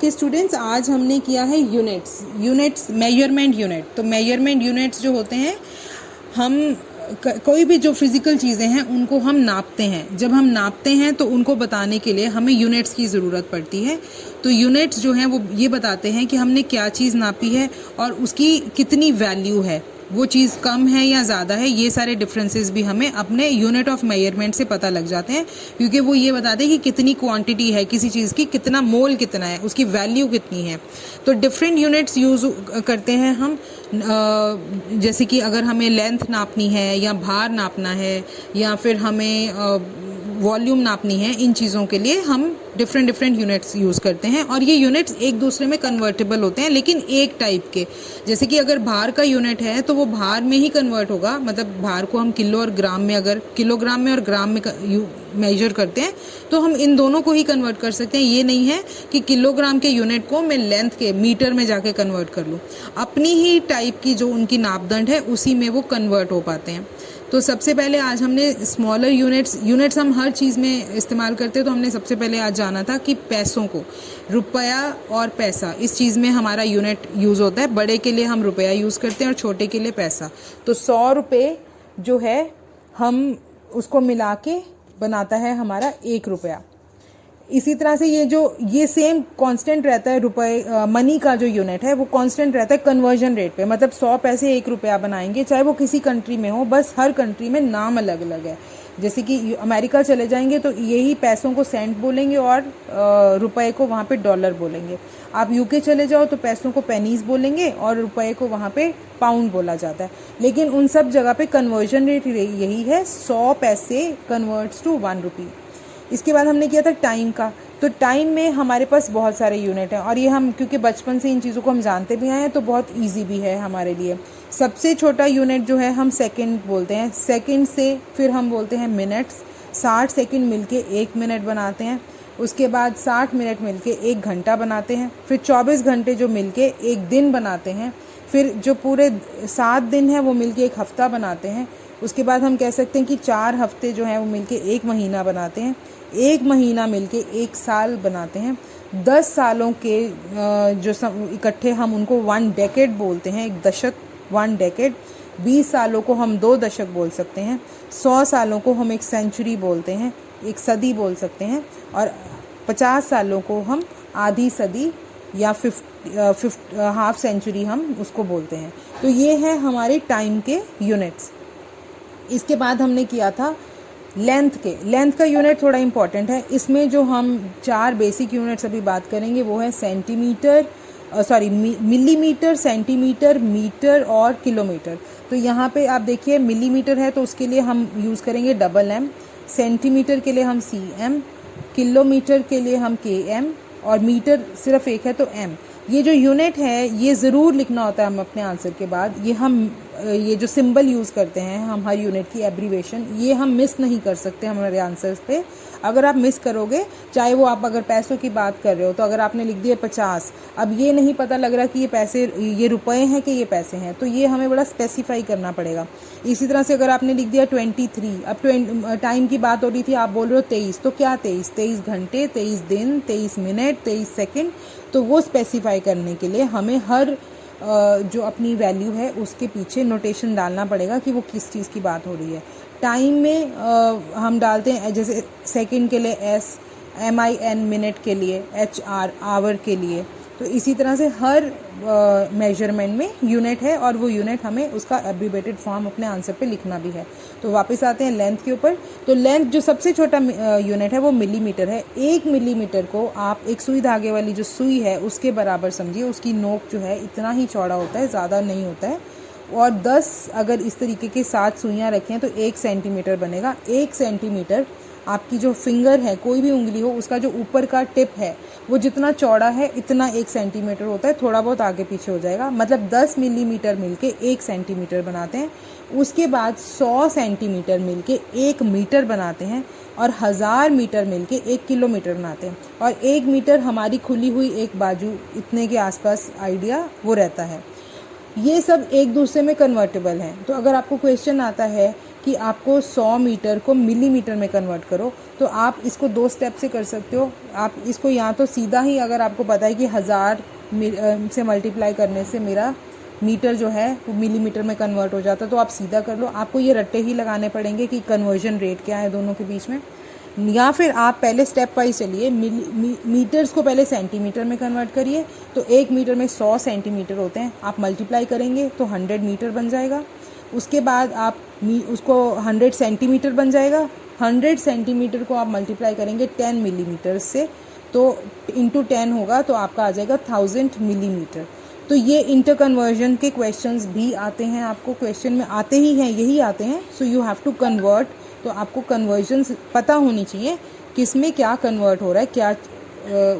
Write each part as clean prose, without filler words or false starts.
कि स्टूडेंट्स आज हमने किया है यूनिट्स मेजरमेंट यूनिट। तो मेजरमेंट यूनिट्स जो होते हैं, हम कोई भी जो फिज़िकल चीज़ें हैं उनको हम नापते हैं। जब हम नापते हैं तो उनको बताने के लिए हमें यूनिट्स की ज़रूरत पड़ती है। तो यूनिट्स जो हैं वो ये बताते हैं कि हमने क्या चीज़ नापी है और उसकी कितनी वैल्यू है, वो चीज़ कम है या ज़्यादा है। ये सारे डिफरेंसेस भी हमें अपने यूनिट ऑफ मेजरमेंट से पता लग जाते हैं, क्योंकि वो ये बताते हैं कि कितनी क्वांटिटी है किसी चीज़ की, कितना मोल कितना है, उसकी वैल्यू कितनी है। तो डिफरेंट यूनिट्स यूज़ करते हैं हम। जैसे कि अगर हमें लेंथ नापनी है या भार नापना है या फिर हमें वॉल्यूम नापनी है, इन चीज़ों के लिए हम डिफरेंट यूनिट्स यूज़ करते हैं। और ये यूनिट्स एक दूसरे में कन्वर्टेबल होते हैं, लेकिन एक टाइप के। जैसे कि अगर भार का यूनिट है तो वो भार में ही कन्वर्ट होगा, मतलब भार को हम किलो और ग्राम में, अगर किलोग्राम में और ग्राम में मेजर करते हैं तो हम इन दोनों को ही कन्वर्ट कर सकते हैं। ये नहीं है कि किलोग्राम के यूनिट को मैं लेंथ के मीटर में जाके कन्वर्ट कर लूँ। अपनी ही टाइप की जो उनकी नापदंड है उसी में वो कन्वर्ट हो पाते हैं। तो सबसे पहले आज हमने स्मॉलर यूनिट्स हम हर चीज़ में इस्तेमाल करते हैं। तो हमने सबसे पहले आज जाना था कि पैसों को, रुपया और पैसा, इस चीज़ में हमारा यूनिट यूज़ होता है। बड़े के लिए हम रुपया यूज़ करते हैं और छोटे के लिए पैसा। तो 100 रुपये जो है हम उसको मिला के बनाता है हमारा 1 रुपया। इसी तरह से ये सेम कांस्टेंट रहता है। रुपए मनी का जो यूनिट है वो कांस्टेंट रहता है कन्वर्जन रेट पे। मतलब 100 पैसे 1 रुपया बनाएंगे, चाहे वो किसी कंट्री में हो, बस हर कंट्री में नाम अलग अलग है। जैसे कि अमेरिका चले जाएंगे तो यही पैसों को सेंट बोलेंगे और रुपए को वहाँ पे डॉलर बोलेंगे। आप यूके चले जाओ तो पैसों को पेनीज बोलेंगे और रुपए को वहाँ पे पाउंड बोला जाता है। लेकिन उन सब जगह पे कन्वर्जन रेट यही है, 100 पैसे कन्वर्ट्स टू 1 रुपी। इसके बाद हमने किया था टाइम का। तो टाइम में हमारे पास बहुत सारे यूनिट हैं और ये हम क्योंकि बचपन से इन चीज़ों को हम जानते भी आए हैं तो बहुत इजी भी है हमारे लिए। सबसे छोटा यूनिट जो है हम सेकंड बोलते हैं। सेकंड से फिर हम बोलते हैं मिनट्स। 60 सेकंड मिलके 1 मिनट बनाते हैं। उसके बाद 60 मिनट मिलके 1 घंटा बनाते हैं। फिर 24 घंटे जो मिलके 1 दिन बनाते हैं। फिर जो पूरे 7 दिन है वो मिलके 1 हफ्ता बनाते हैं। उसके बाद हम कह सकते हैं कि 4 हफ्ते जो हैं वो मिलके 1 महीना बनाते हैं। 1 महीना मिलके 1 साल बनाते हैं। 10 सालों के जो इकट्ठे हम उनको 1 डेकेड बोलते हैं, 1 दशक, 1 डेकेड। 20 सालों को हम 2 दशक बोल सकते हैं। 100 सालों को हम 1 सेंचुरी बोलते हैं, 1 सदी बोल सकते हैं। और 50 सालों को हम आधी सदी या हाफ सेंचुरी हम उसको बोलते हैं। तो ये है हमारे टाइम के यूनिट्स। इसके बाद हमने किया था लेंथ का यूनिट थोड़ा इम्पॉर्टेंट है। इसमें जो हम 4 बेसिक यूनिट्स अभी बात करेंगे वो है मिलीमीटर, सेंटीमीटर, मीटर और किलोमीटर। तो यहाँ पे आप देखिए मिलीमीटर है तो उसके लिए हम यूज़ करेंगे MM, सेंटीमीटर के लिए हम CM, किलोमीटर के लिए हम KM और मीटर सिर्फ एक है तो M। ये जो यूनिट है ये ज़रूर लिखना होता है हम अपने आंसर के बाद। ये जो सिंबल यूज़ करते हैं हम हर यूनिट की एब्रीवेशन, ये हम मिस नहीं कर सकते हमारे आंसर्स पे। अगर आप मिस करोगे, चाहे वो आप अगर पैसों की बात कर रहे हो तो अगर आपने लिख दिया 50, अब ये नहीं पता लग रहा कि ये रुपए हैं कि ये पैसे हैं, तो ये हमें बड़ा स्पेसिफाई करना पड़ेगा। इसी तरह से अगर आपने लिख दिया 23, अब टाइम की बात हो रही थी, आप बोल रहे हो 23, तो क्या 23 घंटे, 23 दिन, 23 मिनट, 23 सेकेंड। तो वो स्पेसिफाई करने के लिए हमें हर जो अपनी वैल्यू है उसके पीछे नोटेशन डालना पड़ेगा कि वो किस चीज़ की बात हो रही है। टाइम में हम डालते हैं जैसे सेकंड के लिए S, MIN मिनट के लिए, HR आवर के लिए। तो इसी तरह से हर मेजरमेंट में यूनिट है और वो यूनिट हमें उसका एब्रीवेटेड फॉर्म अपने आंसर पे लिखना भी है। तो वापस आते हैं लेंथ के ऊपर। तो लेंथ जो सबसे छोटा यूनिट है वो मिलीमीटर है। 1 मिलीमीटर को आप एक सुई धागे वाली जो सुई है उसके बराबर समझिए। उसकी नोक जो है इतना ही चौड़ा होता है, ज़्यादा नहीं होता है। और 10 अगर इस तरीके के 7 सुइयाँ रखें तो 1 सेंटीमीटर बनेगा। 1 सेंटीमीटर आपकी जो फिंगर है, कोई भी उंगली हो, उसका जो ऊपर का टिप है वो जितना चौड़ा है इतना 1 सेंटीमीटर होता है। थोड़ा बहुत आगे पीछे हो जाएगा, मतलब 10 मिलीमीटर मिलके 1 सेंटीमीटर बनाते हैं। उसके बाद 100 सेंटीमीटर मिलके 1 मीटर बनाते हैं और 1000 मीटर मिलके 1 किलोमीटर बनाते हैं। और 1 मीटर हमारी खुली हुई एक बाजू, इतने के आसपास आइडिया वो रहता है। ये सब एक दूसरे में कन्वर्टेबल हैं। तो अगर आपको क्वेश्चन आता है कि आपको 100 मीटर को मिलीमीटर में कन्वर्ट करो, तो आप इसको 2 स्टेप से कर सकते हो। आप इसको या तो सीधा ही, अगर आपको पता है कि 1000 से मल्टीप्लाई करने से मेरा मीटर जो है वो मिलीमीटर में कन्वर्ट हो जाता है, तो आप सीधा कर लो। आपको ये रट्टे ही लगाने पड़ेंगे कि कन्वर्जन रेट क्या है दोनों के बीच में, या फिर आप पहले स्टेप वाइज चलिए। मीटर्स को पहले सेंटीमीटर में कन्वर्ट करिए, तो 1 मीटर में 100 सेंटीमीटर होते हैं। आप मल्टीप्लाई करेंगे तो 100 मीटर बन जाएगा। उसके बाद आप उसको 100 सेंटीमीटर बन जाएगा। 100 सेंटीमीटर को आप मल्टीप्लाई करेंगे 10 मिलीमीटर से, तो इंटू 10 होगा, तो आपका आ जाएगा 1000 मिलीमीटर। तो ये इंटर कन्वर्जन के क्वेश्चंस भी आते हैं, आपको क्वेश्चन में आते ही हैं, यही आते हैं। So you have to convert, तो आपको कन्वर्जन्स पता होनी चाहिए, किस में क्या कन्वर्ट हो रहा है, क्या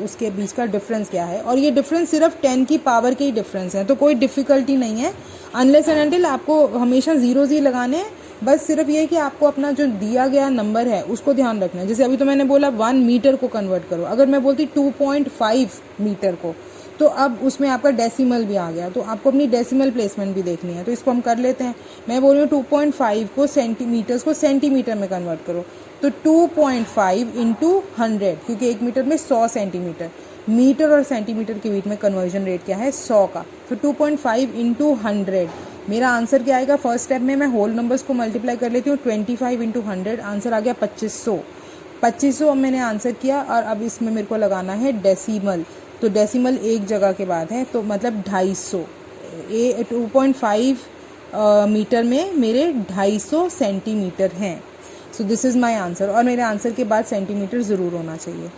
उसके बीच का डिफरेंस क्या है। और ये डिफरेंस सिर्फ 10 की पावर के ही डिफरेंस है, तो कोई डिफ़िकल्टी नहीं है। अनलेस एंड अनटिल आपको हमेशा ज़ीरोज़ ही लगाने हैं, बस सिर्फ ये है कि आपको अपना जो दिया गया नंबर है उसको ध्यान रखना है। जैसे अभी तो मैंने बोला 1 मीटर को कन्वर्ट करो, अगर मैं बोलती 2.5 मीटर को, तो अब उसमें आपका डेसिमल भी आ गया, तो आपको अपनी डेसिमल प्लेसमेंट भी देखनी है। तो इसको हम कर लेते हैं। मैं बोल रही हूँ 2.5 को सेंटीमीटर्स को सेंटीमीटर में कन्वर्ट करो, तो 2.5 इंटू 100, क्योंकि 1 मीटर में 100 सेंटीमीटर। मीटर और सेंटीमीटर के बीच में कन्वर्जन रेट क्या है, 100 का। तो 2.5 इंटू 100, मेरा आंसर क्या आएगा। फर्स्ट स्टेप में मैं होल नंबर्स को मल्टीप्लाई कर लेती हूँ। 25 इंटू 100, आंसर आ गया 2500। 2500 मैंने आंसर किया, और अब इसमें मेरे को लगाना है डेसिमल। तो डेसिमल एक जगह के बाद है, तो मतलब 250। 2.5 मीटर में मेरे 250 सेंटीमीटर हैं। So this is my answer, और मेरे आंसर के बाद सेंटीमीटर ज़रूर होना चाहिए।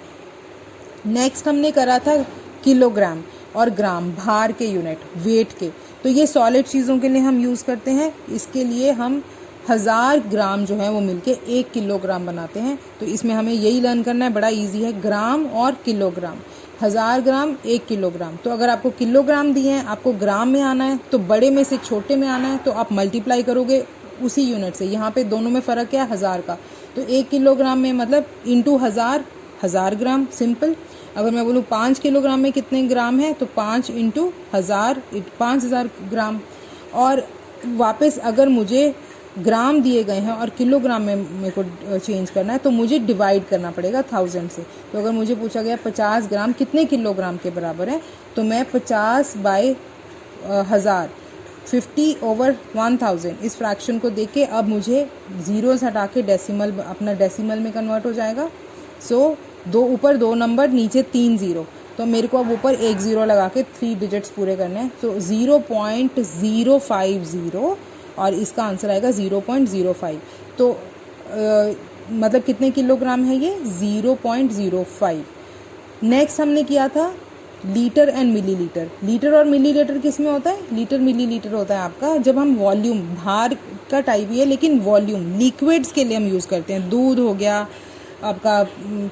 नेक्स्ट हमने करा था किलोग्राम और ग्राम, भार के यूनिट, वेट के। तो ये सॉलिड चीज़ों के लिए हम यूज़ करते हैं। इसके लिए हम 1000 ग्राम जो है वो मिलके 1 किलोग्राम बनाते हैं। तो इसमें हमें यही लर्न करना है, बड़ा इजी है, ग्राम और किलोग्राम। 1000 ग्राम 1 किलोग्राम। तो अगर आपको किलोग्राम दिए हैं, आपको ग्राम में आना है, तो बड़े में से छोटे में आना है, तो आप मल्टीप्लाई करोगे उसी यूनिट से। यहाँ पे दोनों में फ़र्क क्या है, 1000 का। तो 1 किलोग्राम में मतलब इंटू 1000, 1000 ग्राम, सिंपल। अगर मैं बोलूँ 5 किलोग्राम में कितने ग्राम है, तो 5 इंटू 1000, 5000 ग्राम। और वापस अगर मुझे ग्राम दिए गए हैं और किलोग्राम में मेरे को चेंज करना है, तो मुझे डिवाइड करना पड़ेगा 1000 से। तो अगर मुझे पूछा गया 50 ग्राम कितने किलोग्राम के बराबर है, तो मैं 50 बाय 1000, 50/1000 इस फ्रैक्शन को देख के अब मुझे ज़ीरोज़ हटा के डेसिमल, अपना डेसिमल में कन्वर्ट हो जाएगा। सो ऊपर 2 नंबर, नीचे 3 ज़ीरो, तो मेरे को अब ऊपर 1 ज़ीरो लगा के 3 डिजिट्स पूरे करने हैं। तो 0.050, और इसका आंसर आएगा 0.05। तो मतलब कितने किलोग्राम है ये, 0.05। नेक्स्ट हमने किया था लीटर एंड मिलीलीटर। लीटर और मिलीलीटर किस में होता है, लीटर मिलीलीटर होता है आपका जब हम वॉल्यूम, भार का टाइप ही है लेकिन वॉल्यूम, लिक्विड्स के लिए हम यूज़ करते हैं। दूध हो गया आपका,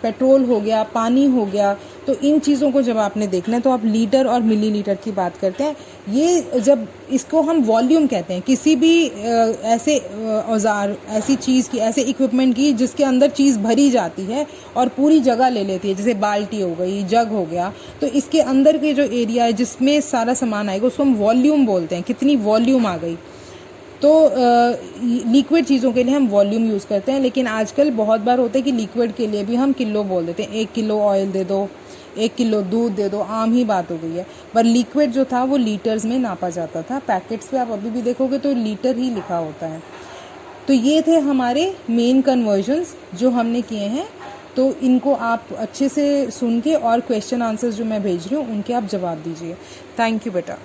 पेट्रोल हो गया, पानी हो गया, तो इन चीज़ों को जब आपने देखना है तो आप लीटर और मिलीलीटर की बात करते हैं। ये जब इसको हम वॉल्यूम कहते हैं किसी भी ऐसे औजार, ऐसी चीज़ की, ऐसे इक्विपमेंट की जिसके अंदर चीज़ भरी जाती है और पूरी जगह ले लेती है, जैसे बाल्टी हो गई, जग हो गया, तो इसके अंदर के जो एरिया है जिसमें सारा सामान आएगा उसको हम वॉल्यूम बोलते हैं, कितनी वॉल्यूम आ गई। तो लिक्विड चीज़ों के लिए हम वॉल्यूम यूज़ करते हैं, लेकिन आजकल बहुत बार होता है कि लिक्विड के लिए भी हम किलो बोल देते हैं। 1 किलो ऑयल दे दो, 1 किलो दूध दे दो, आम ही बात हो गई है। पर लिक्विड जो था वो लीटर्स में नापा जाता था। पैकेट्स पे आप अभी भी देखोगे तो लीटर ही लिखा होता है। तो ये थे हमारे मेन कन्वर्जन्स जो हमने किए हैं। तो इनको आप अच्छे से सुन के और क्वेश्चन आंसर्स जो मैं भेज रही हूँ उनके आप जवाब दीजिए। थैंक यू बेटा।